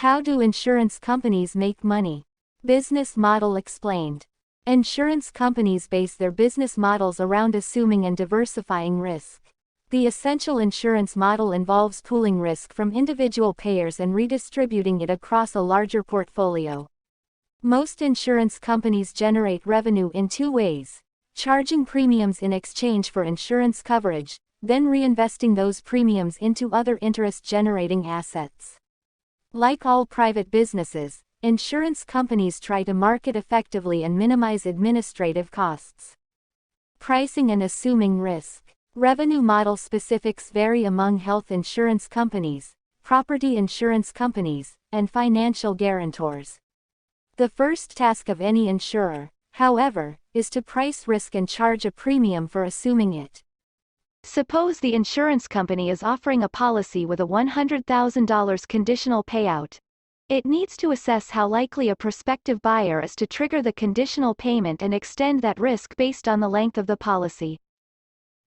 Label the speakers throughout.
Speaker 1: How do insurance companies make money? Business model explained. Insurance companies base their business models around assuming and diversifying risk. The essential insurance model involves pooling risk from individual payers and redistributing it across a larger portfolio. Most insurance companies generate revenue in two ways: charging premiums in exchange for insurance coverage, then reinvesting those premiums into other interest-generating assets. Like all private businesses, insurance companies try to market effectively and minimize administrative costs. Pricing and assuming risk. Revenue model specifics vary among health insurance companies, property insurance companies, and financial guarantors. The first task of any insurer, however, is to price risk and charge a premium for assuming it. Suppose the insurance company is offering a policy with a $100,000 conditional payout. It needs to assess how likely a prospective buyer is to trigger the conditional payment and extend that risk based on the length of the policy.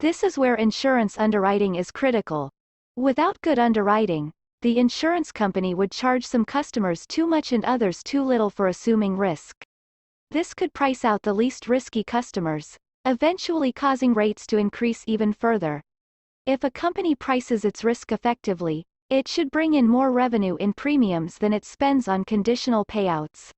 Speaker 1: This is where insurance underwriting is critical. Without good underwriting, the insurance company would charge some customers too much and others too little for assuming risk. This could price out the least risky customers, eventually causing rates to increase even further. If a company prices its risk effectively, it should bring in more revenue in premiums than it spends on conditional payouts.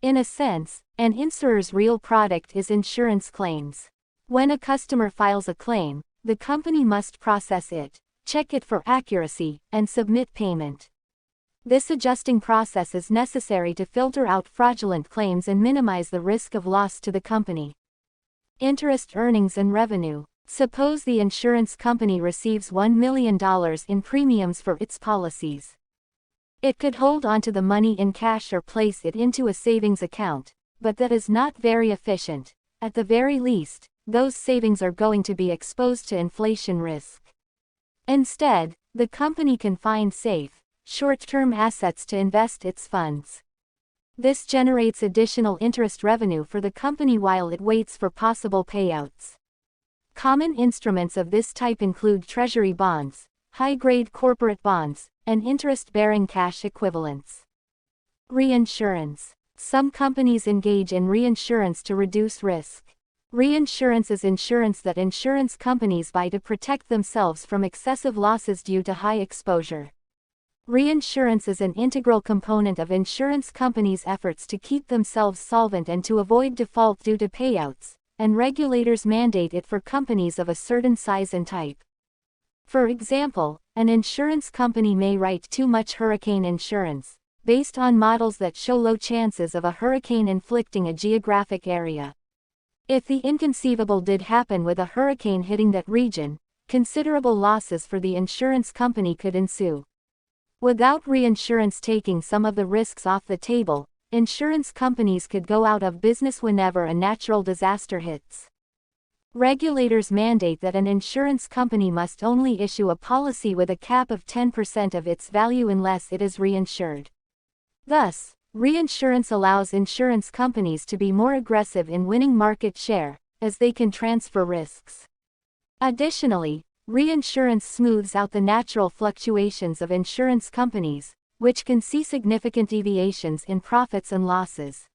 Speaker 1: In a sense, an insurer's real product is insurance claims. When a customer files a claim, the company must process it, check it for accuracy, and submit payment. This adjusting process is necessary to filter out fraudulent claims and minimize the risk of loss to the company. Interest earnings and revenue. Suppose the insurance company receives $1 million in premiums for its policies. It could hold onto the money in cash or place it into a savings account, but that is not very efficient. At the very least, those savings are going to be exposed to inflation risk. Instead, the company can find safe, short-term assets to invest its funds. This generates additional interest revenue for the company while it waits for possible payouts. Common instruments of this type include treasury bonds, high-grade corporate bonds, and interest-bearing cash equivalents. Reinsurance. Some companies engage in reinsurance to reduce risk. Reinsurance is insurance that insurance companies buy to protect themselves from excessive losses due to high exposure. Reinsurance is an integral component of insurance companies' efforts to keep themselves solvent and to avoid default due to payouts, and regulators mandate it for companies of a certain size and type. For example, an insurance company may write too much hurricane insurance, based on models that show low chances of a hurricane inflicting a geographic area. If the inconceivable did happen with a hurricane hitting that region, considerable losses for the insurance company could ensue. Without reinsurance taking some of the risks off the table, insurance companies could go out of business whenever a natural disaster hits. Regulators mandate that an insurance company must only issue a policy with a cap of 10% of its value unless it is reinsured. Thus, reinsurance allows insurance companies to be more aggressive in winning market share, as they can transfer risks. Additionally, reinsurance smooths out the natural fluctuations of insurance companies, which can see significant deviations in profits and losses.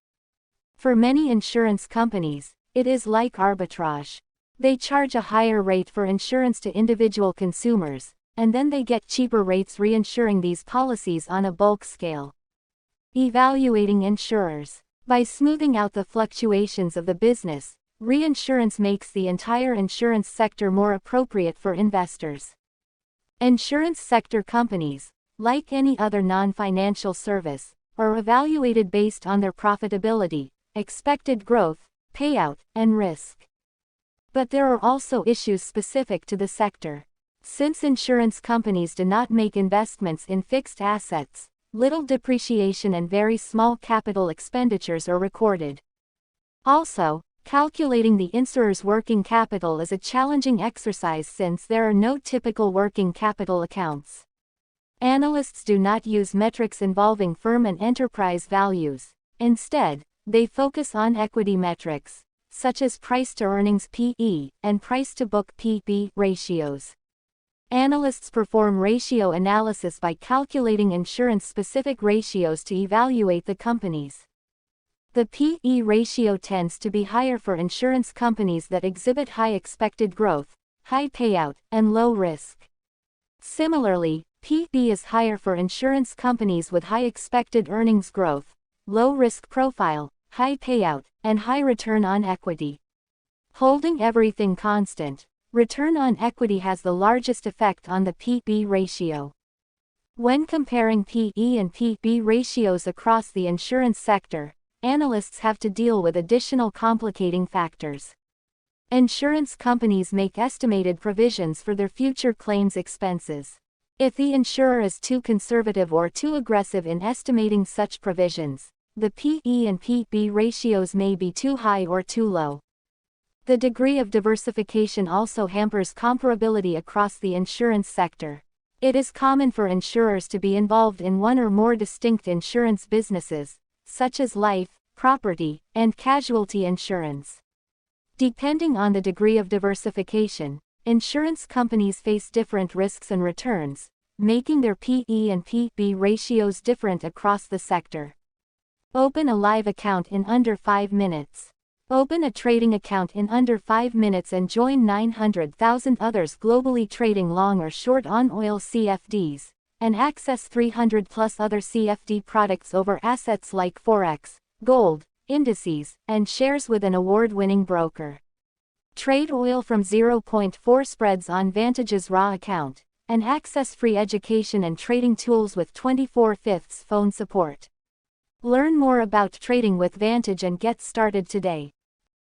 Speaker 1: For many insurance companies, it is like arbitrage. They charge a higher rate for insurance to individual consumers, and then they get cheaper rates reinsuring these policies on a bulk scale. Evaluating insurers. By smoothing out the fluctuations of the business, reinsurance makes the entire insurance sector more appropriate for investors. Insurance sector companies, like any other non-financial service, are evaluated based on their profitability, expected growth, payout, and risk. But there are also issues specific to the sector. Since insurance companies do not make investments in fixed assets, little depreciation and very small capital expenditures are recorded. Also, calculating the insurer's working capital is a challenging exercise since there are no typical working capital accounts. Analysts do not use metrics involving firm and enterprise values. Instead, they focus on equity metrics, such as price-to-earnings (PE) and price-to-book (PB) ratios. Analysts perform ratio analysis by calculating insurance-specific ratios to evaluate the companies. The P/E ratio tends to be higher for insurance companies that exhibit high expected growth, high payout, and low risk. Similarly, P/B is higher for insurance companies with high expected earnings growth, low risk profile, high payout, and high return on equity. Holding everything constant, return on equity has the largest effect on the P/B ratio. When comparing P/E and P/B ratios across the insurance sector, analysts have to deal with additional complicating factors. Insurance companies make estimated provisions for their future claims expenses. If the insurer is too conservative or too aggressive in estimating such provisions, the P/E and P/B ratios may be too high or too low. The degree of diversification also hampers comparability across the insurance sector. It is common for insurers to be involved in one or more distinct insurance businesses, such as life, property, and casualty insurance. Depending on the degree of diversification, insurance companies face different risks and returns, making their P/E and P/B ratios different across the sector. Open a live account in under 5 minutes. Open a trading account in under 5 minutes and join 900,000 others globally trading long or short on oil CFDs, and access 300 plus other CFD products over assets like Forex, gold, indices, and shares with an award-winning broker. Trade oil from 0.4 spreads on Vantage's Raw account, and access free education and trading tools with 24/5 phone support. Learn more about trading with Vantage and get started today.